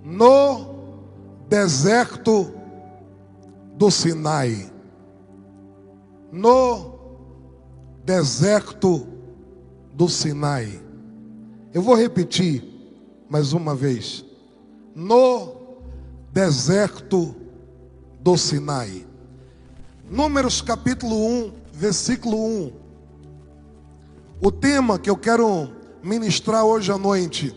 no deserto do Sinai. No deserto do Sinai. Eu vou repetir mais uma vez. No deserto do Sinai. Números capítulo 1, versículo 1. O tema que eu quero ministrar hoje à noite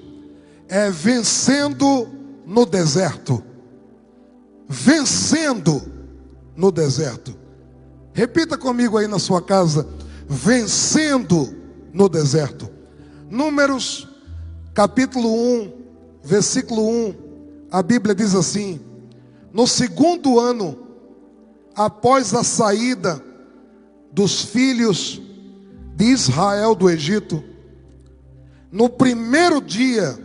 é vencendo no deserto. Vencendo no deserto. Repita comigo aí na sua casa: vencendo no deserto. Números capítulo 1, versículo 1. A Bíblia diz assim: no segundo ano após a saída dos filhos de Israel do Egito, no primeiro dia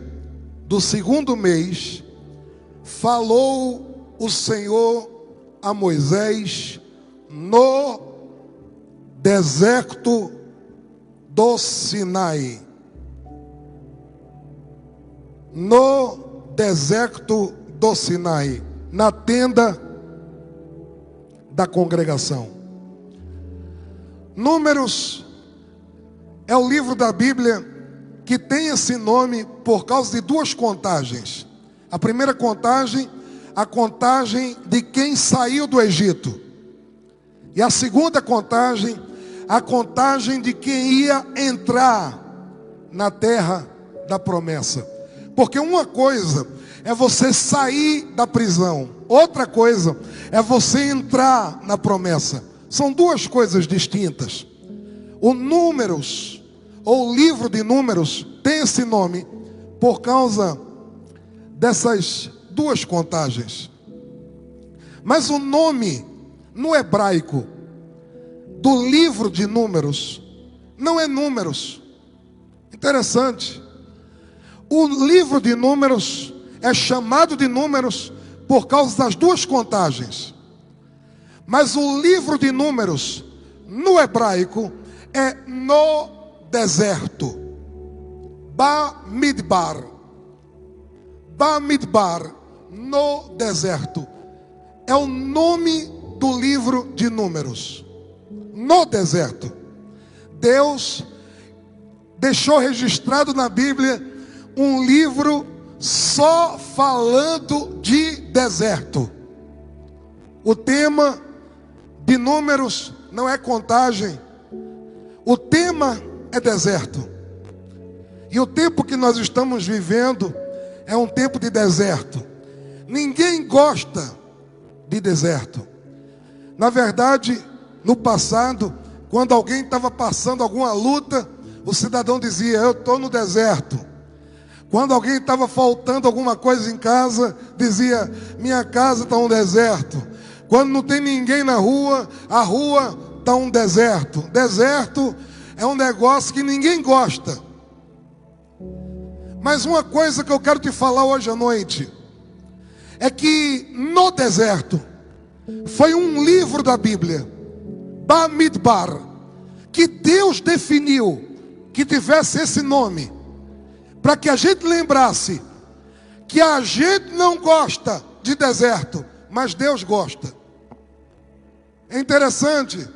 do segundo mês, falou o Senhor a Moisés no deserto do Sinai. No deserto do Sinai, na tenda da congregação. Números é o livro da Bíblia que tem esse nome por causa de duas contagens. A primeira contagem, a contagem de quem saiu do Egito. E a segunda contagem, a contagem de quem ia entrar na terra da promessa. Porque uma coisa é você sair da prisão, outra coisa é você entrar na promessa. São duas coisas distintas. O Números, ou livro de Números, tem esse nome por causa dessas duas contagens. Mas o nome no hebraico do livro de Números não é Números. Interessante. O livro de Números é chamado de Números por causa das duas contagens. Mas o livro de Números no hebraico é no deserto. Bamidbar. Bamidbar, no deserto. É o nome do livro de Números. No deserto. Deus deixou registrado na Bíblia um livro só falando de deserto. O tema de Números não é contagem. O tema é deserto. E o tempo que nós estamos vivendo é um tempo de deserto. Ninguém gosta de deserto. Na verdade, no passado, quando alguém estava passando alguma luta, o cidadão dizia: eu estou no deserto. Quando alguém estava faltando alguma coisa em casa, dizia: minha casa está um deserto. Quando não tem ninguém na rua, a rua está um deserto. Deserto é um negócio que ninguém gosta. Mas uma coisa que eu quero te falar hoje à noite é que no deserto foi um livro da Bíblia, Bamidbar, que Deus definiu que tivesse esse nome, para que a gente lembrasse que a gente não gosta de deserto, mas Deus gosta. É interessante.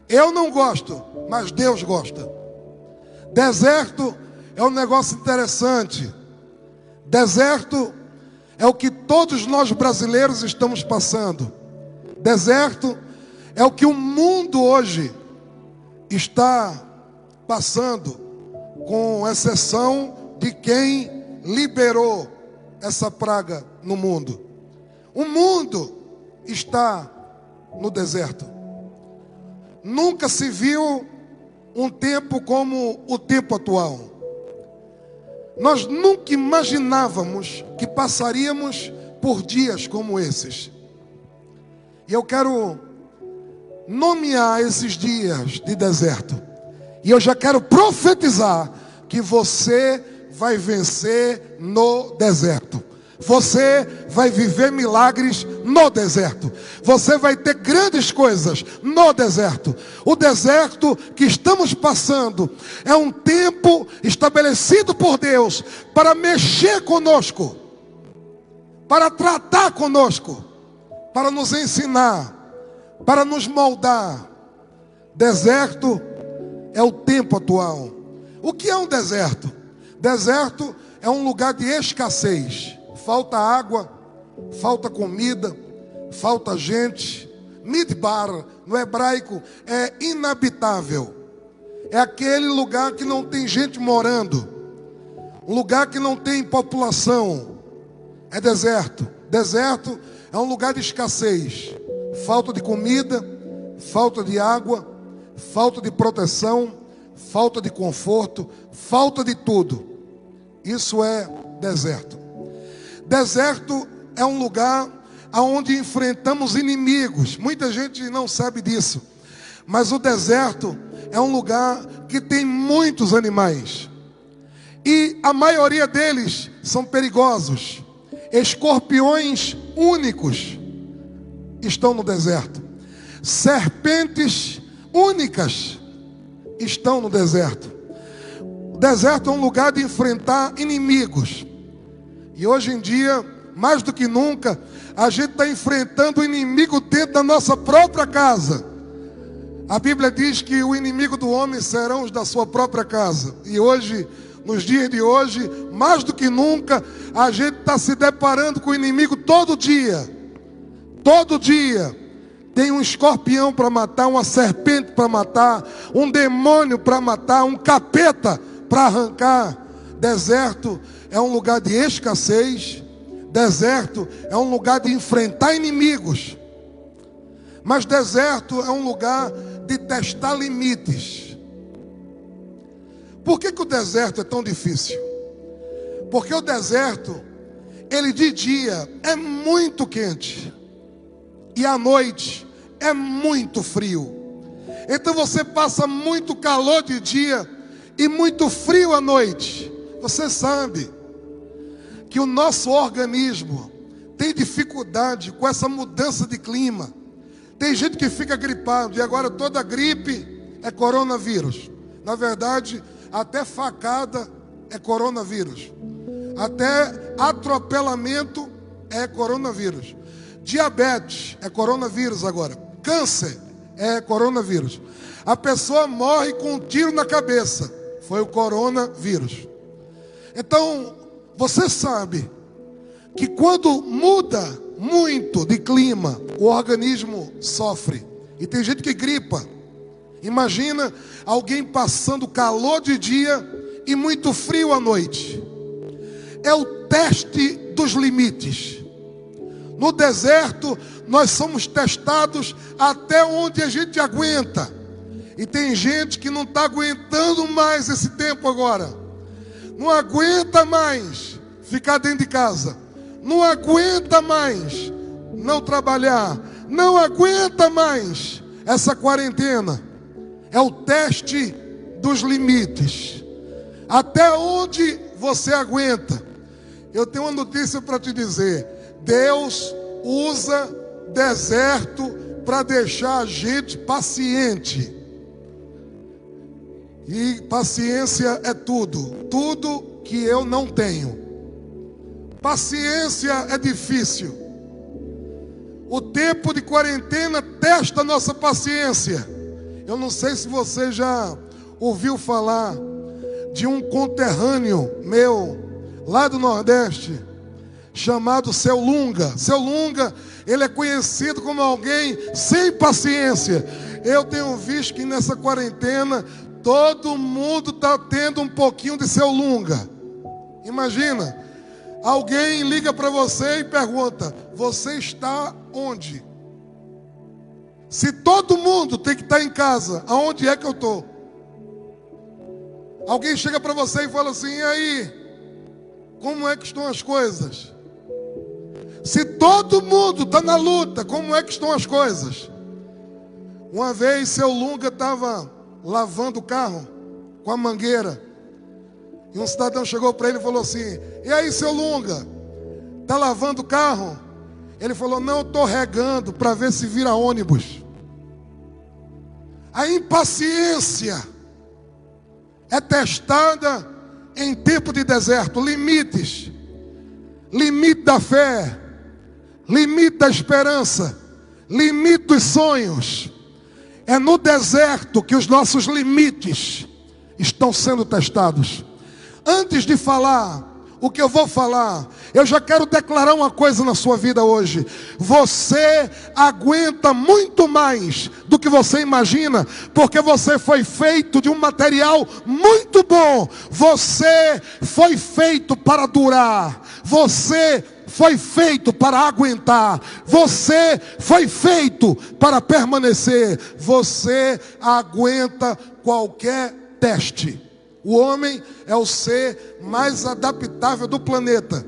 Eu não gosto, mas Deus gosta. Deserto é um negócio interessante. Deserto é o que todos nós brasileiros estamos passando. Deserto é o que o mundo hoje está passando, com exceção de quem liberou essa praga no mundo. O mundo está no deserto. Nunca se viu um tempo como o tempo atual. Nós nunca imaginávamos que passaríamos por dias como esses. E eu quero nomear esses dias de deserto. E eu já quero profetizar que você vai vencer no deserto. Você vai viver milagres no deserto. Você vai ter grandes coisas no deserto. O deserto que estamos passando é um tempo estabelecido por Deus para mexer conosco. para tratar conosco, para nos ensinar, para nos moldar. Deserto é o tempo atual. O que é um deserto? Deserto é um lugar de escassez. Falta água, falta comida, falta gente. Midbar, no hebraico, é inabitável. É aquele lugar que não tem gente morando. Um lugar que não tem população. É deserto. Deserto é um lugar de escassez. Falta de comida, falta de água, falta de proteção, falta de conforto, falta de tudo. Isso é deserto. Deserto é um lugar onde enfrentamos inimigos. Muita gente não sabe disso. Mas o deserto é um lugar que tem muitos animais. E a maioria deles são perigosos. Escorpiões únicos estão no deserto. Serpentes únicas estão no deserto. O deserto é um lugar de enfrentar inimigos. E hoje em dia, mais do que nunca, a gente está enfrentando o inimigo dentro da nossa própria casa. A Bíblia diz que o inimigo do homem serão os da sua própria casa. E hoje, nos dias de hoje, mais do que nunca, a gente está se deparando com o inimigo todo dia. Todo dia. Tem um escorpião para matar, uma serpente para matar, um demônio para matar, um capeta para arrancar. Deserto é um lugar de escassez. Deserto é um lugar de enfrentar inimigos. Mas deserto é um lugar de testar limites. Por que o deserto é tão difícil? Porque o deserto, ele de dia é muito quente. E à noite é muito frio. Então você passa muito calor de dia e muito frio à noite. Você sabe que o nosso organismo tem dificuldade com essa mudança de clima. Tem gente que fica gripado e agora toda gripe é coronavírus. Na verdade, até facada é coronavírus. Até atropelamento é coronavírus. Diabetes é coronavírus agora. Câncer é coronavírus. A pessoa morre com um tiro na cabeça. Foi o coronavírus. Então, você sabe que quando muda muito de clima, o organismo sofre. E tem gente que gripa. Imagina alguém passando calor de dia e muito frio à noite. É o teste dos limites. No deserto, nós somos testados até onde a gente aguenta. E tem gente que não está aguentando mais esse tempo agora. Não aguenta mais ficar dentro de casa. Não aguenta mais não trabalhar. Não aguenta mais essa quarentena. É o teste dos limites. Até onde você aguenta. Eu tenho uma notícia para te dizer. Deus usa deserto para deixar a gente paciente. E paciência é tudo. Tudo que eu não tenho. Paciência é difícil. O tempo de quarentena testa a nossa paciência. Eu não sei se você já ouviu falar de um conterrâneo meu, lá do Nordeste, chamado Seu Lunga. Seu Lunga, ele é conhecido como alguém sem paciência. Eu tenho visto que nessa quarentena, todo mundo está tendo um pouquinho de Seu Lunga. Imagina, alguém liga para você e pergunta, você está onde? Se todo mundo tem que estar em casa, aonde é que eu estou? Alguém chega para você e fala assim, e aí? Como é que estão as coisas? Se todo mundo está na luta, como é que estão as coisas? Uma vez Seu Lunga estava lavando o carro com a mangueira. E um cidadão chegou para ele e falou assim, e aí Seu Lunga, está lavando o carro? Ele falou, não, estou regando para ver se vira ônibus. A impaciência é testada em tempo de deserto. Limites. Limite da fé. limite da esperança, limite dos sonhos. É no deserto que os nossos limites estão sendo testados. Antes de falar o que eu vou falar, eu já quero declarar uma coisa na sua vida hoje. Você aguenta muito mais do que você imagina, porque você foi feito de um material muito bom. Você foi feito para durar. Você foi feito para aguentar. Você foi feito para permanecer. Você aguenta qualquer teste. O homem é o ser mais adaptável do planeta.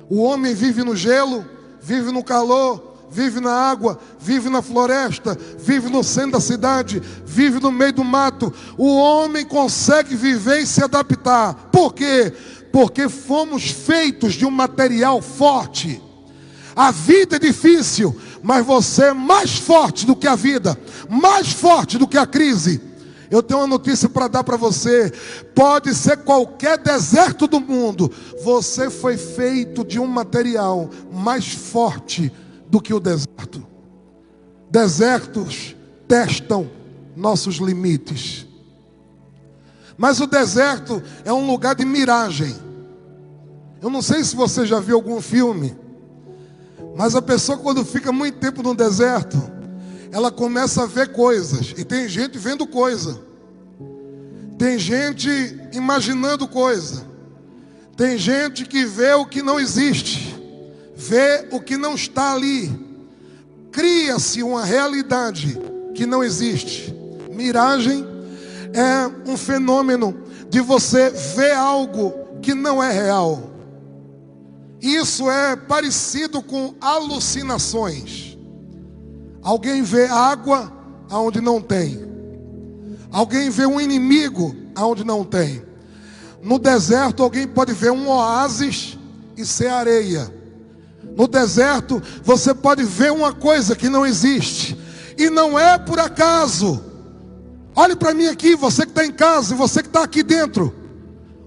O homem vive no gelo, vive no calor, vive na água, vive na floresta, vive no centro da cidade, vive no meio do mato. O homem consegue viver e se adaptar. Por quê? Porque fomos feitos de um material forte. A vida é difícil, mas você é mais forte do que a vida, mais forte do que a crise. Eu tenho uma notícia para dar para você. Pode ser qualquer deserto do mundo, você foi feito de um material mais forte do que o deserto. Desertos testam nossos limites. Mas o deserto é um lugar de miragem. Eu não sei se você já viu algum filme, mas a pessoa, quando fica muito tempo no deserto, ela começa a ver coisas. E tem gente vendo coisa. Tem gente imaginando coisa. Tem gente que vê o que não existe, vê o que não está ali. Cria-se uma realidade que não existe. Miragem é um fenômeno de você ver algo que não é real. Isso é parecido com alucinações. Alguém vê água aonde não tem. Alguém vê um inimigo aonde não tem. No deserto alguém pode ver um oásis e ser areia. No deserto você pode ver uma coisa que não existe. E não é por acaso. Olhe para mim aqui, você que está em casa e você que está aqui dentro.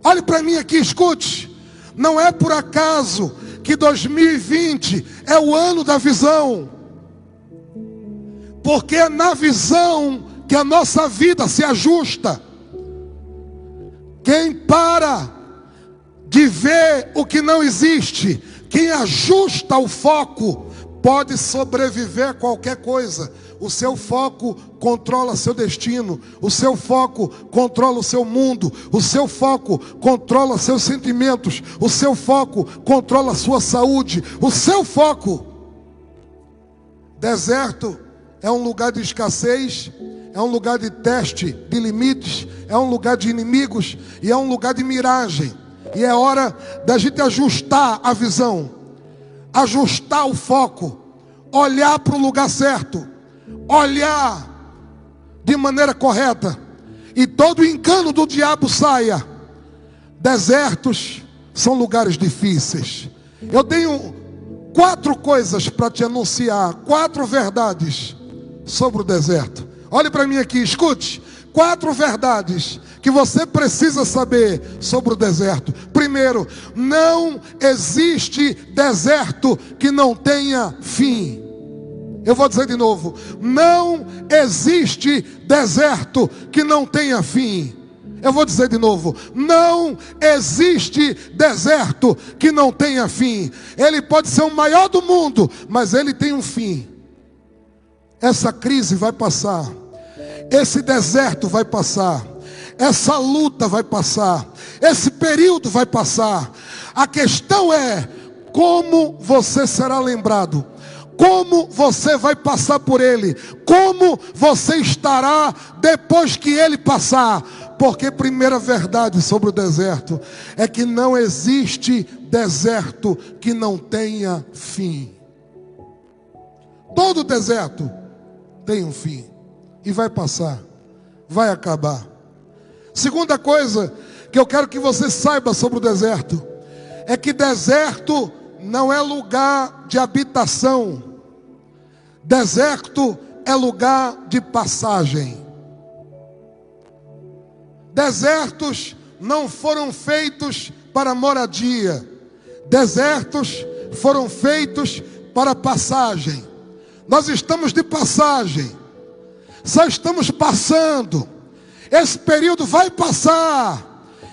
Olhe para mim aqui, escute. Não é por acaso que 2020 é o ano da visão. Porque é na visão que a nossa vida se ajusta. Quem para de ver o que não existe, quem ajusta o foco, pode sobreviver a qualquer coisa. O seu foco controla seu destino. O seu foco controla o seu mundo. O seu foco controla seus sentimentos. O seu foco controla a sua saúde. O seu foco. Deserto é um lugar de escassez, é um lugar de teste, de limites, é um lugar de inimigos e é um lugar de miragem. E é hora da gente ajustar a visão, ajustar o foco, olhar para o lugar certo, olhar de maneira correta e todo o engano do diabo saia. Desertos são lugares difíceis. Eu tenho 4 coisas para te anunciar, 4 verdades sobre o deserto. Olhe para mim aqui, escute. 4 verdades que você precisa saber sobre o deserto. Primeiro, não existe deserto que não tenha fim. Eu vou dizer de novo. Não existe deserto que não tenha fim. Eu vou dizer de novo. Não existe deserto que não tenha fim. Ele pode ser o maior do mundo, mas ele tem um fim. Essa crise vai passar. Esse deserto vai passar. Essa luta vai passar. Esse período vai passar. A questão é como você será lembrado. Como você vai passar por ele. Como você estará depois que ele passar. Porque primeira verdade sobre o deserto é que não existe deserto que não tenha fim. Todo deserto tem um fim. E vai passar. Vai acabar. Segunda coisa que eu quero que você saiba sobre o deserto é que deserto não é lugar de habitação. Deserto é lugar de passagem. Desertos não foram feitos para moradia. Desertos foram feitos para passagem. Nós estamos de passagem. Só estamos passando. Esse período vai passar.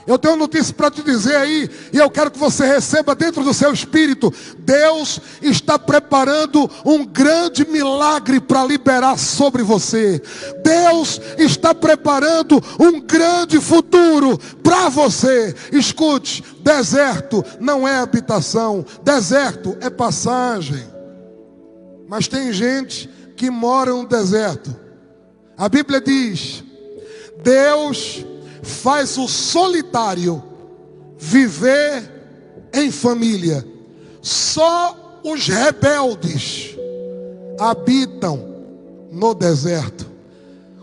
Eu tenho uma notícia para te dizer aí, e eu quero que você receba dentro do seu espírito. Deus está preparando um grande milagre para liberar sobre você. Deus está preparando um grande futuro para você. Escute, deserto não é habitação, deserto é passagem. Mas tem gente que mora no deserto. A Bíblia diz: Deus faz o solitário viver em família. Só os rebeldes habitam no deserto.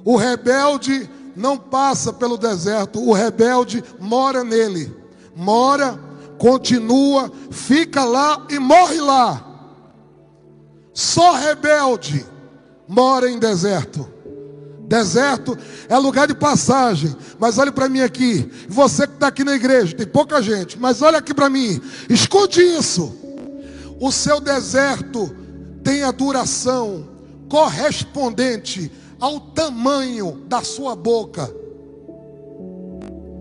O rebelde não passa pelo deserto, o rebelde mora nele. Mora, continua, fica lá e morre lá. Só rebelde mora em deserto. Deserto é lugar de passagem. Mas olhe para mim aqui. Você que está aqui na igreja, tem pouca gente, mas olha aqui para mim. Escute isso. O seu deserto tem a duração correspondente ao tamanho da sua boca.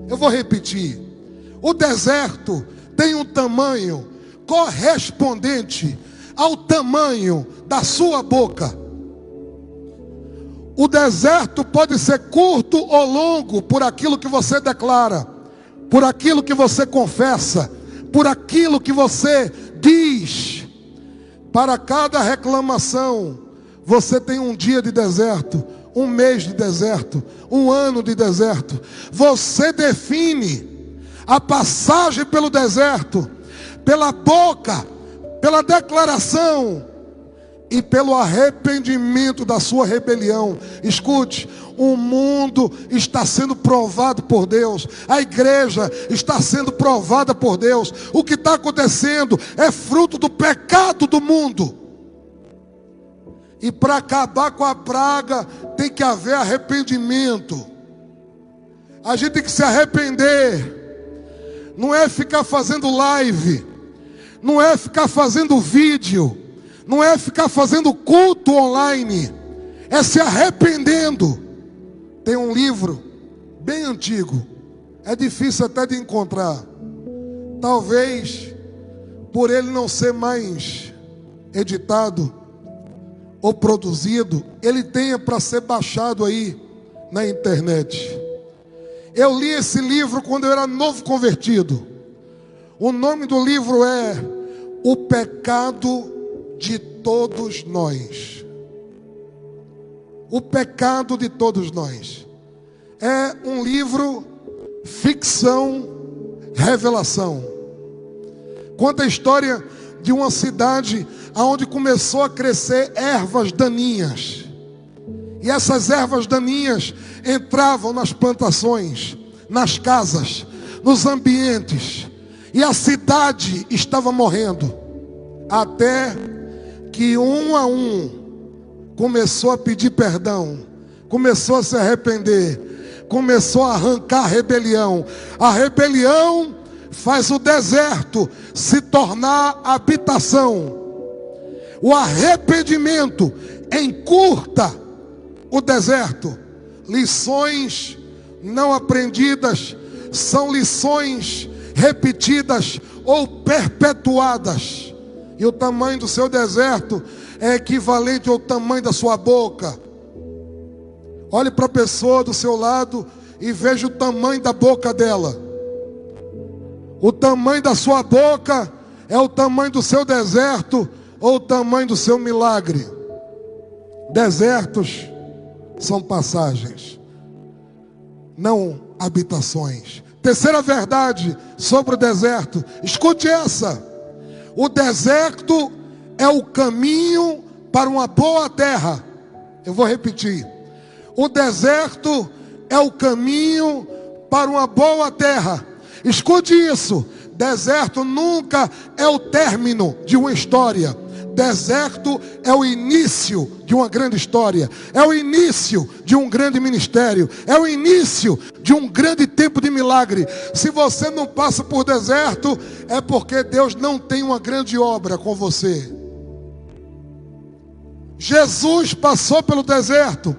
Eu vou repetir. O deserto tem um tamanho correspondente ao tamanho da sua boca. O deserto pode ser curto ou longo por aquilo que você declara, por aquilo que você confessa, por aquilo que você diz. Para cada reclamação, você tem um dia de deserto, um mês de deserto, um ano de deserto. Você define a passagem pelo deserto, pela boca, pela declaração e pelo arrependimento da sua rebelião. Escute, o mundo está sendo provado por Deus. A igreja está sendo provada por Deus. O que está acontecendo é fruto do pecado do mundo. E para acabar com a praga, tem que haver arrependimento. A gente tem que se arrepender. Não é ficar fazendo live. Não é ficar fazendo vídeo. Não é ficar fazendo culto online. É se arrependendo. Tem um livro bem antigo. É difícil até de encontrar. Talvez por ele não ser mais editado ou produzido, ele tenha para ser baixado aí na internet. Eu li esse livro quando eu era novo convertido. O nome do livro é O Pecado de Todos Nós. O Pecado de Todos Nós. É um livro ficção, revelação. Conta a história de uma cidade onde começou a crescer ervas daninhas. E essas ervas daninhas entravam nas plantações, nas casas, nos ambientes. E a cidade estava morrendo. Até que um a um começou a pedir perdão, começou a se arrepender, começou a arrancar a rebelião. A rebelião faz o deserto se tornar habitação. O arrependimento encurta o deserto. Lições não aprendidas são lições repetidas ou perpetuadas. E o tamanho do seu deserto é equivalente ao tamanho da sua boca. Olhe para a pessoa do seu lado e veja o tamanho da boca dela. O tamanho da sua boca é o tamanho do seu deserto ou o tamanho do seu milagre. Desertos são passagens, não habitações. Terceira verdade sobre o deserto. Escute essa. O deserto é o caminho para uma boa terra. Eu vou repetir. O deserto é o caminho para uma boa terra. Escute isso. Deserto nunca é o término de uma história. Deserto é o início de uma grande história. É o início de um grande ministério. É o início de um grande tempo de milagre. Se você não passa por deserto, é porque Deus não tem uma grande obra com você. Jesus passou pelo deserto.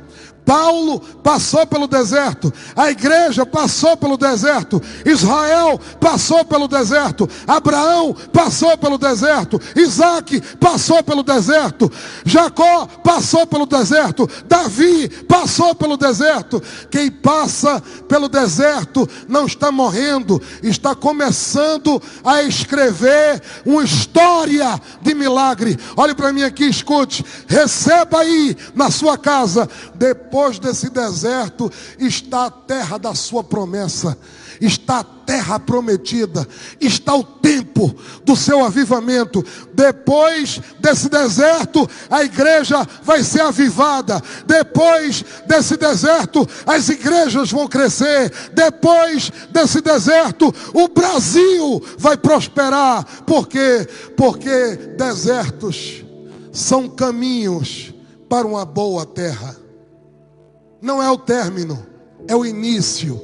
Paulo passou pelo deserto, a igreja passou pelo deserto, Israel passou pelo deserto, Abraão passou pelo deserto, Isaac passou pelo deserto, Jacó passou pelo deserto, Davi passou pelo deserto. Quem passa pelo deserto não está morrendo, está começando a escrever uma história de milagre. Olhe para mim aqui, escute, receba aí na sua casa. Depois desse deserto está a terra da sua promessa, está a terra prometida, está o tempo do seu avivamento. Depois desse deserto, a igreja vai ser avivada. Depois desse deserto, as igrejas vão crescer. Depois desse deserto, o Brasil vai prosperar. Por quê? Porque desertos são caminhos para uma boa terra. Não é o término, é o início.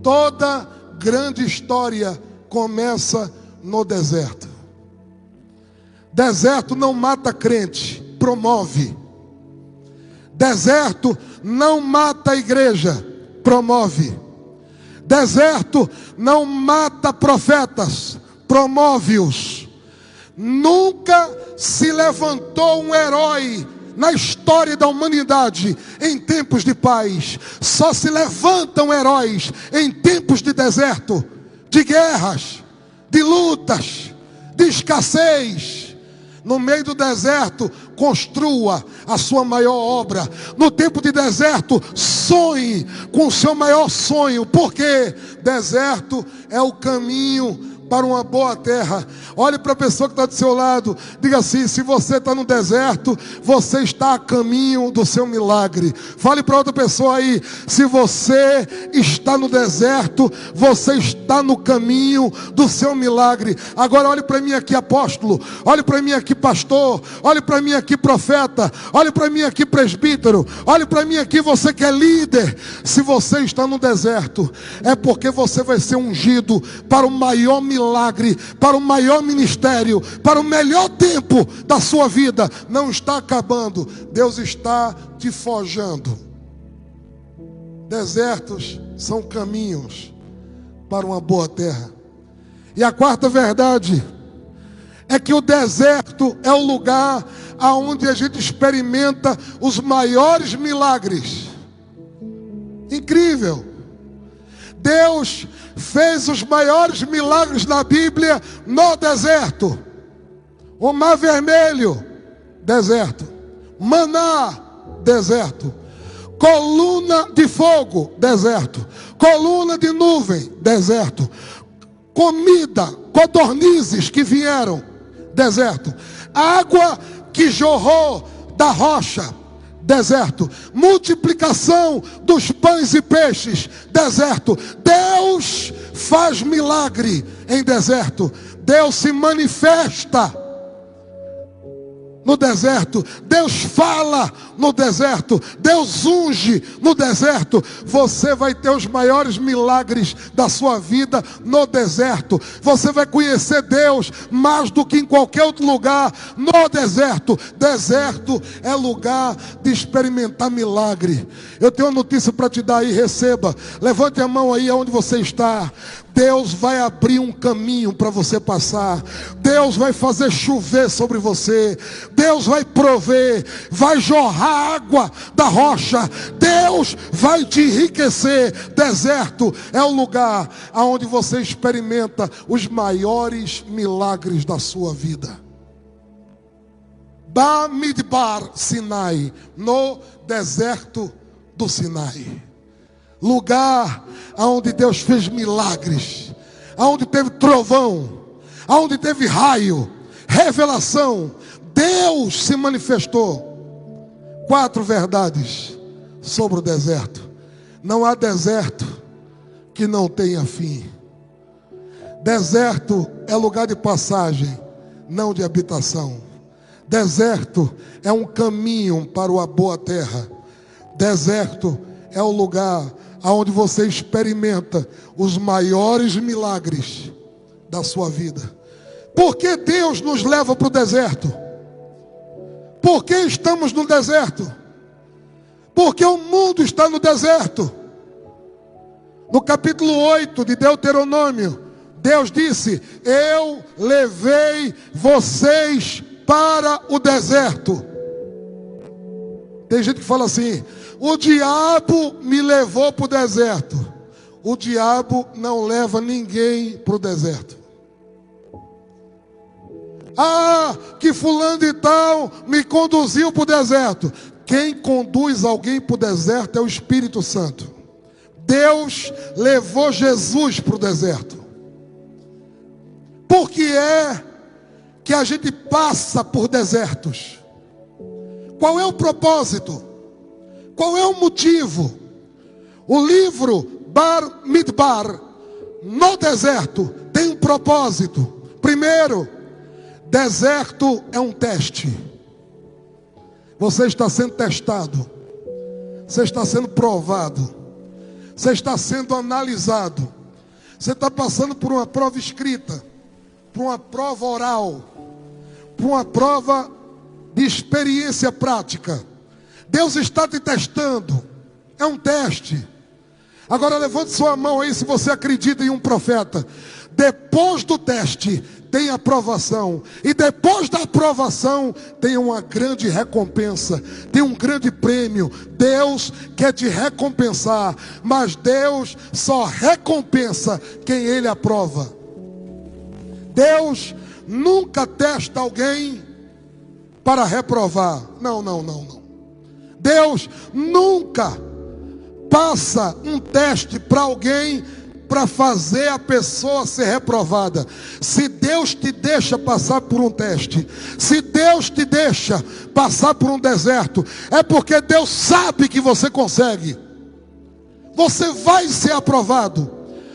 Toda grande história começa no deserto. Deserto não mata crente, promove. Deserto não mata a igreja, promove. Deserto não mata profetas, promove-os. Nunca se levantou um herói na história da humanidade em tempos de paz. Só se levantam heróis em tempos de deserto, de guerras, de lutas, de escassez. No meio do deserto, construa a sua maior obra. No tempo de deserto, sonhe com o seu maior sonho. Porque deserto é o caminho para uma boa terra. Olhe para a pessoa que está do seu lado. Diga assim: se você está no deserto, você está a caminho do seu milagre. Fale para outra pessoa aí: se você está no deserto, você está no caminho do seu milagre. Agora olhe para mim aqui, apóstolo. Olhe para mim aqui, pastor. Olhe para mim aqui, profeta. Olhe para mim aqui, presbítero. Olhe para mim aqui, você que é líder. Se você está no deserto, é porque você vai ser ungido para o maior milagre, para o maior ministério, para o melhor tempo da sua vida. Não está acabando, Deus está te forjando. Desertos são caminhos para uma boa terra. E a quarta verdade é que o deserto é o lugar aonde a gente experimenta os maiores milagres. Incrível! Deus fez os maiores milagres na Bíblia no deserto. O Mar Vermelho, deserto. Maná, deserto. Coluna de fogo, deserto. Coluna de nuvem, deserto. Comida, codornizes que vieram, deserto. Água que jorrou da rocha, deserto. Multiplicação dos pães e peixes, deserto. Deus faz milagre em deserto. Deus se manifesta no deserto. Deus fala no deserto. Deus unge no deserto. Você vai ter os maiores milagres da sua vida no deserto. Você vai conhecer Deus mais do que em qualquer outro lugar no deserto. Deserto é lugar de experimentar milagre. Eu tenho uma notícia para te dar aí, receba. Levante a mão aí onde você está. Deus vai abrir um caminho para você passar. Deus vai fazer chover sobre você. Deus vai prover, vai jorrar água da rocha. Deus vai te enriquecer. Deserto é o lugar onde você experimenta os maiores milagres da sua vida. Bamidbar, Sinai, no deserto do Sinai. Lugar onde Deus fez milagres, onde teve trovão, onde teve raio, revelação. Deus se manifestou. 4 verdades sobre o deserto. Não há deserto que não tenha fim. Deserto é lugar de passagem, não de habitação. Deserto é um caminho para a boa terra. Deserto é o lugar onde você experimenta os maiores milagres da sua vida. Por que Deus nos leva para o deserto? Por que estamos no deserto? Porque o mundo está no deserto. No capítulo 8 de Deuteronômio, Deus disse: eu levei vocês para o deserto. Tem gente que fala assim: o diabo me levou para o deserto. O diabo não leva ninguém para o deserto. Ah, que fulano de tal me conduziu para o deserto. Quem conduz alguém para o deserto é o Espírito Santo. Deus levou Jesus para o deserto. Por que é que a gente passa por desertos? Qual é o propósito? Qual é o motivo? O livro Bar Midbar, no deserto, tem um propósito. Primeiro, deserto é um teste. Você está sendo testado. Você está sendo provado. Você está sendo analisado. Você está passando por uma prova escrita, por uma prova oral, por uma prova de experiência prática. Deus está te testando. É um teste. Agora levante sua mão aí se você acredita em um profeta. Depois do teste tem a aprovação. E depois da aprovação tem uma grande recompensa. Tem um grande prêmio. Deus quer te recompensar. Mas Deus só recompensa quem Ele aprova. Deus nunca testa alguém para reprovar. Não. Deus nunca passa um teste para alguém para fazer a pessoa ser reprovada. Se Deus te deixa passar por um teste, se Deus te deixa passar por um deserto, é porque Deus sabe que você consegue. Você vai ser aprovado.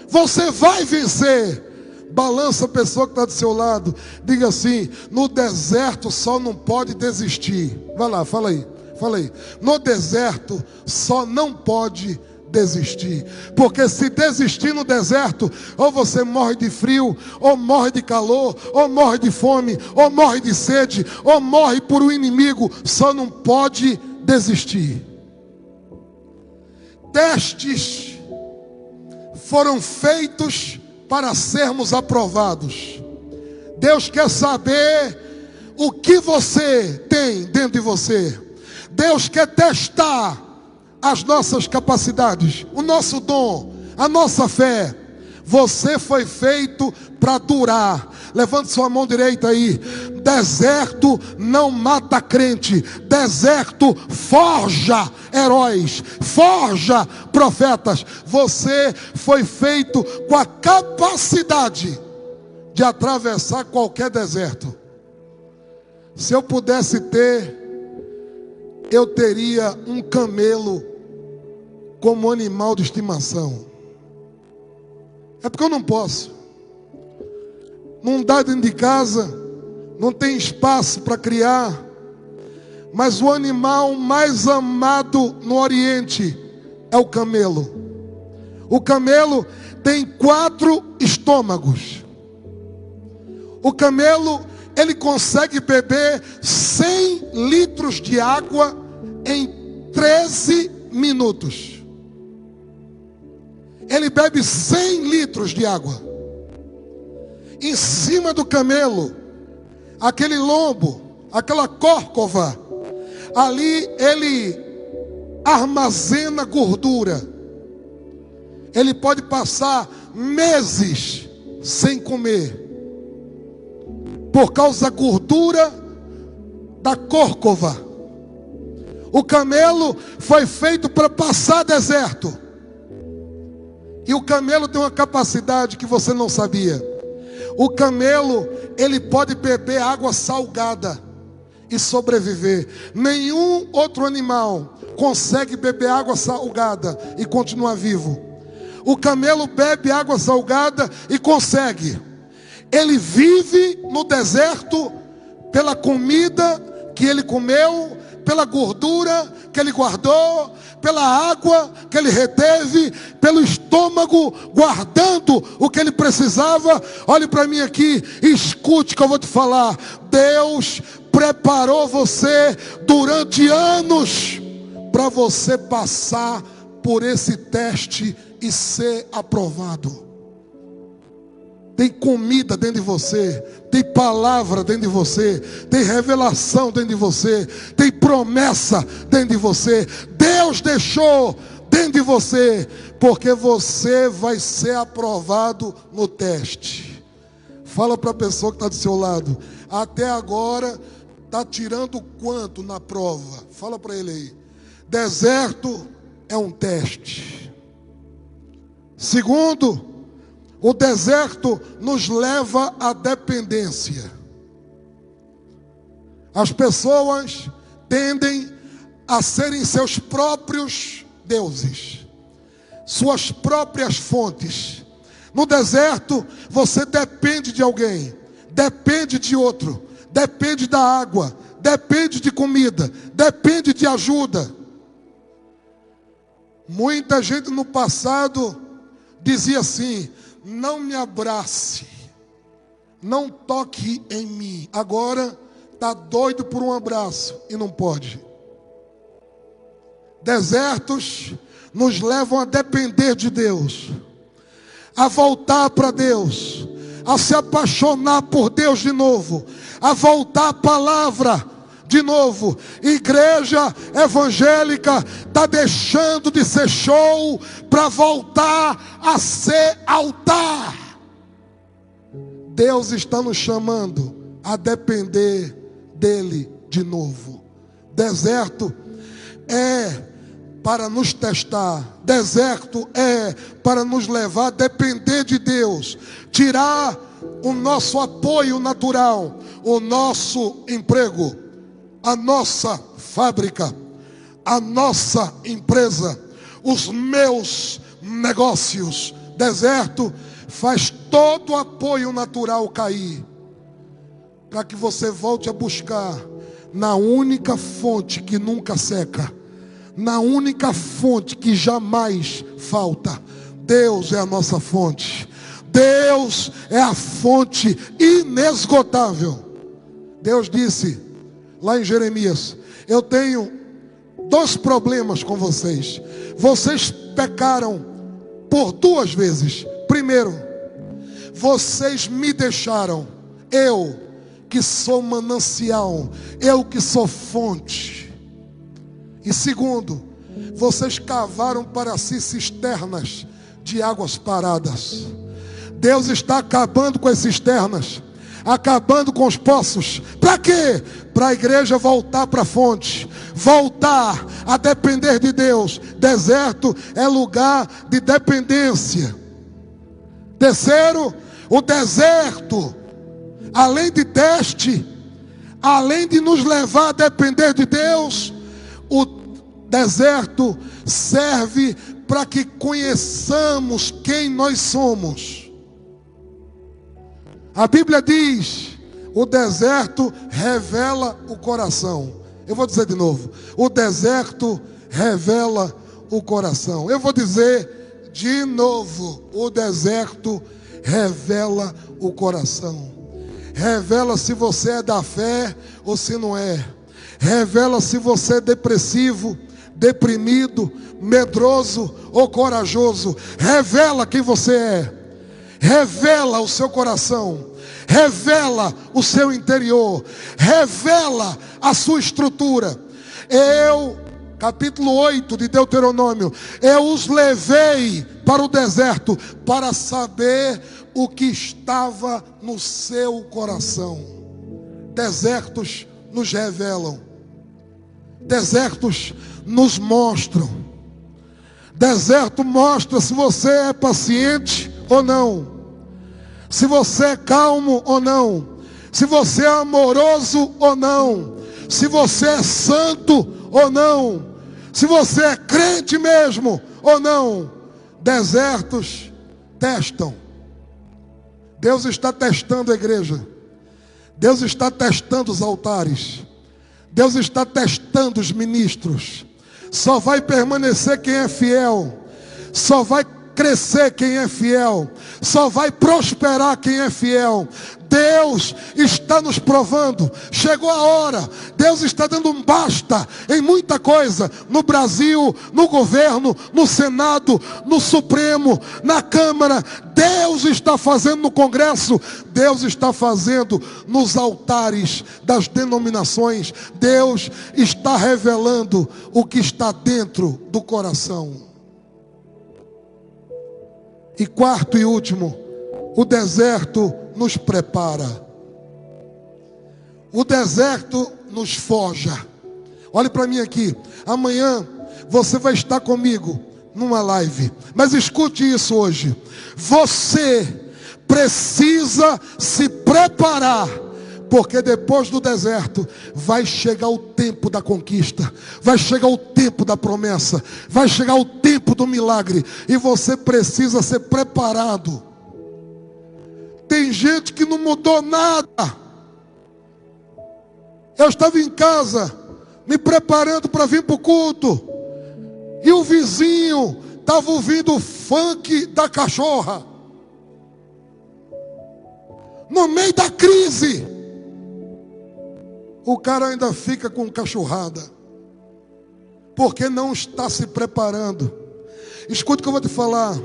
Você vai vencer. Balança a pessoa que está do seu lado. Diga assim: no deserto só não pode desistir. Vai lá, fala aí. No deserto só não pode desistir. Porque se desistir no deserto, ou você morre de frio, ou morre de calor, ou morre de fome, ou morre de sede, ou morre por um inimigo. Só não pode desistir. Testes foram feitos para sermos aprovados. Deus quer saber o que você tem dentro de você. Deus quer testar as nossas capacidades, o nosso dom, a nossa fé. Você foi feito para durar. Levante sua mão direita aí. Deserto não mata crente. Deserto forja heróis, forja profetas. Você foi feito com a capacidade de atravessar qualquer deserto. Se eu pudesse ter, eu teria um camelo como animal de estimação. É porque eu não posso. Não dá dentro de casa, não tem espaço para criar. Mas o animal mais amado no Oriente é o camelo. O camelo tem 4 estômagos. O camelo, ele consegue beber 100 litros de água em 13 minutos. Ele bebe 100 litros de água. Em cima do camelo, aquele lombo, aquela córcova, ali ele armazena gordura. Ele pode passar meses sem comer, por causa da gordura da córcova. O camelo foi feito para passar deserto. E o camelo tem uma capacidade que você não sabia. O camelo, ele pode beber água salgada e sobreviver. Nenhum outro animal consegue beber água salgada e continuar vivo. O camelo bebe água salgada e consegue. Ele vive no deserto pela comida que ele comeu, pela gordura que ele guardou, pela água que ele reteve, pelo estômago, guardando o que ele precisava. Olhe para mim aqui, escute o que eu vou te falar. Deus preparou você durante anos para você passar por esse teste e ser aprovado. Tem comida dentro de você, tem palavra dentro de você, tem revelação dentro de você, tem promessa dentro de você. Deus deixou dentro de você, porque você vai ser aprovado no teste. Fala para a pessoa que está do seu lado: até agora está tirando quanto na prova? Fala para ele aí. Deserto é um teste. Segundo, o deserto nos leva à dependência. As pessoas tendem a serem seus próprios deuses, suas próprias fontes. No deserto, você depende de alguém, depende de outro, depende da água, depende de comida, depende de ajuda. Muita gente no passado dizia assim: não me abrace, não toque em mim. Agora está doido por um abraço e não pode. Desertos nos levam a depender de Deus, a voltar para Deus, a se apaixonar por Deus de novo, a voltar à palavra de novo. Igreja evangélica está deixando de ser show para voltar a ser altar. Deus está nos chamando a depender dele de novo. Deserto é para nos testar, deserto é para nos levar a depender de Deus, tirar o nosso apoio natural, o nosso emprego, a nossa fábrica, a nossa empresa, os meus negócios. Deserto faz todo o apoio natural cair, para que você volte a buscar na única fonte que nunca seca, na única fonte que jamais falta. Deus é a nossa fonte. Deus é a fonte inesgotável. Deus disse lá em Jeremias: eu tenho 2 problemas com vocês. Vocês pecaram por 2 vezes. Primeiro, vocês me deixaram, eu que sou manancial, eu que sou fonte. E segundo, vocês cavaram para si cisternas de águas paradas. Deus está acabando com as cisternas, acabando com os poços. Para quê? Para a igreja voltar para a fonte, voltar a depender de Deus. Deserto é lugar de dependência. Terceiro, o deserto, além de teste, além de nos levar a depender de Deus, o deserto serve para que conheçamos quem nós somos. A Bíblia diz: o deserto revela o coração. Eu vou dizer de novo: o deserto revela o coração. Eu vou dizer de novo: o deserto revela o coração. Revela se você é da fé ou se não é. Revela se você é depressivo, deprimido, medroso ou corajoso. Revela quem você é. Revela o seu coração. Revela o seu interior. Revela a sua estrutura. Capítulo 8 de Deuteronômio: eu os levei para o deserto para saber o que estava no seu coração. Desertos nos revelam, desertos nos mostram. Deserto mostra se você é paciente ou não, se você é calmo ou não, se você é amoroso ou não, se você é santo ou não, se você é crente mesmo ou não. Desertos testam. Deus está testando a igreja. Deus está testando os altares. Deus está testando os ministros. Só vai permanecer quem é fiel. Só vai crescer quem é fiel. Só vai prosperar quem é fiel. Deus está nos provando. Chegou a hora. Deus está dando um basta em muita coisa. No Brasil, no governo, no Senado, no Supremo, na Câmara. Deus está fazendo no Congresso. Deus está fazendo nos altares das denominações. Deus está revelando o que está dentro do coração. E quarto e último, o deserto nos prepara. O deserto nos forja. Olhe para mim aqui. Amanhã você vai estar comigo numa live. Mas escute isso hoje. Você precisa se preparar. Porque depois do deserto vai chegar o tempo da conquista. Vai chegar o tempo da promessa. Vai chegar o tempo do milagre. E você precisa ser preparado. Tem gente que não mudou nada. Eu estava em casa, me preparando para vir para o culto. E o vizinho estava ouvindo o funk da cachorra. No meio da crise. O cara ainda fica com cachorrada. Porque não está se preparando. Escute o que eu vou te falar.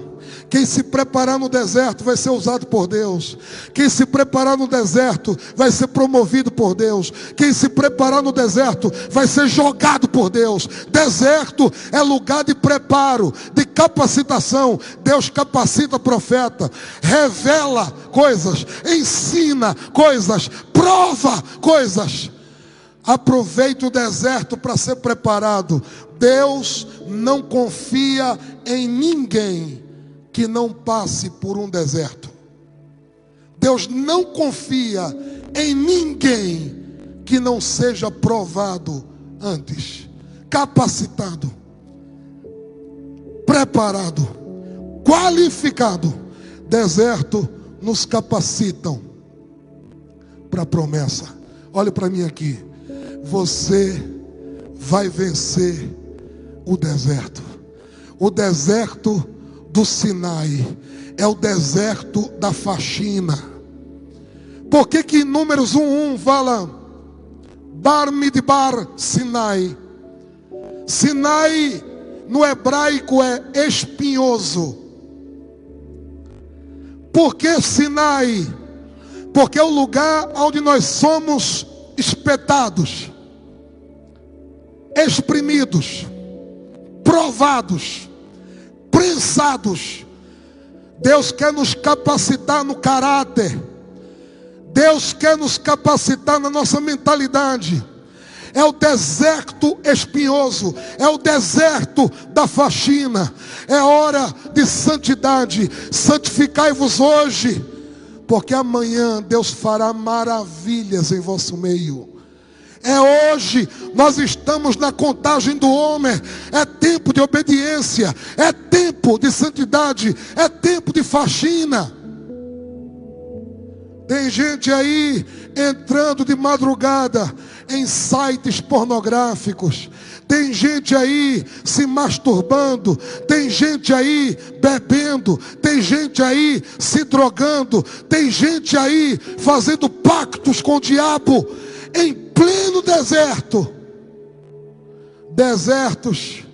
Quem se preparar no deserto vai ser usado por Deus. Quem se preparar no deserto vai ser promovido por Deus. Quem se preparar no deserto vai ser jogado por Deus. Deserto é lugar de preparo, de capacitação. Deus capacita profeta, revela coisas, ensina coisas, prova coisas. Aproveite o deserto para ser preparado. Deus não confia em ninguém que não passe por um deserto. Deus não confia em ninguém que não seja provado antes, capacitado, preparado, qualificado. Deserto nos capacitam para a promessa. Olhe para mim aqui. Você vai vencer o deserto. O deserto do Sinai é o deserto da faxina. Por que que em Números 1:1 fala Bar Midbar Sinai? Sinai no hebraico é espinhoso. Por que Sinai? Porque é o lugar onde nós somos espetados, exprimidos, provados, prensados. Deus quer nos capacitar no caráter. Deus quer nos capacitar na nossa mentalidade. É o deserto espinhoso, é o deserto da faxina. É hora de santidade. Santificai-vos hoje, porque amanhã Deus fará maravilhas em vosso meio. É hoje, nós estamos na contagem do homem. É tempo de obediência, é tempo de santidade, é tempo de faxina. Tem gente aí entrando de madrugada em sites pornográficos. Tem gente aí se masturbando. Tem gente aí bebendo. Tem gente aí se drogando. Tem gente aí fazendo pactos com o diabo em pleno deserto. Desertos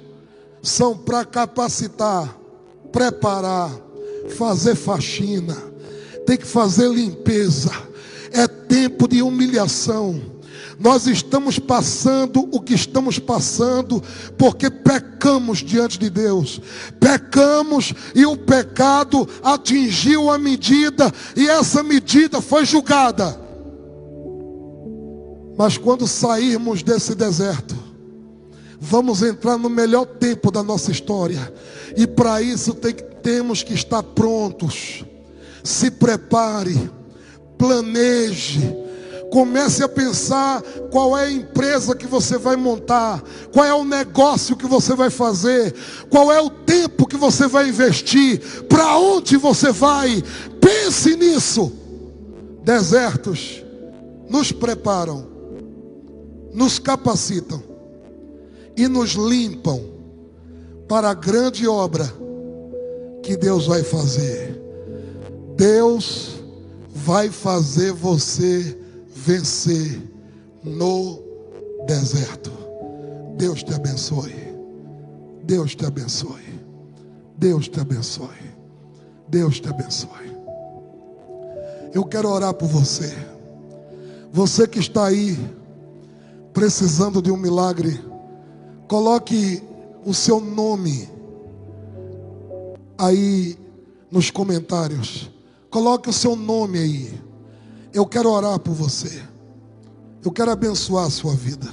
são para capacitar, preparar, fazer faxina. Tem que fazer limpeza. É tempo de humilhação. Nós estamos passando o que estamos passando porque pecamos diante de Deus. Pecamos e o pecado atingiu a medida e essa medida foi julgada. Mas quando sairmos desse deserto, vamos entrar no melhor tempo da nossa história. E para isso temos que estar prontos. Se prepare, planeje. Comece a pensar qual é a empresa que você vai montar, qual é o negócio que você vai fazer, qual é o tempo que você vai investir, para onde você vai. Pense nisso. Desertos nos preparam, nos capacitam e nos limpam para a grande obra que Deus vai fazer. Deus vai fazer você vencer no deserto. Deus te abençoe. Deus te abençoe. Deus te abençoe. Deus te abençoe. Eu quero orar por você. Você que está aí precisando de um milagre, coloque o seu nome aí nos comentários. Coloque o seu nome aí. Eu quero orar por você. Eu quero abençoar a sua vida.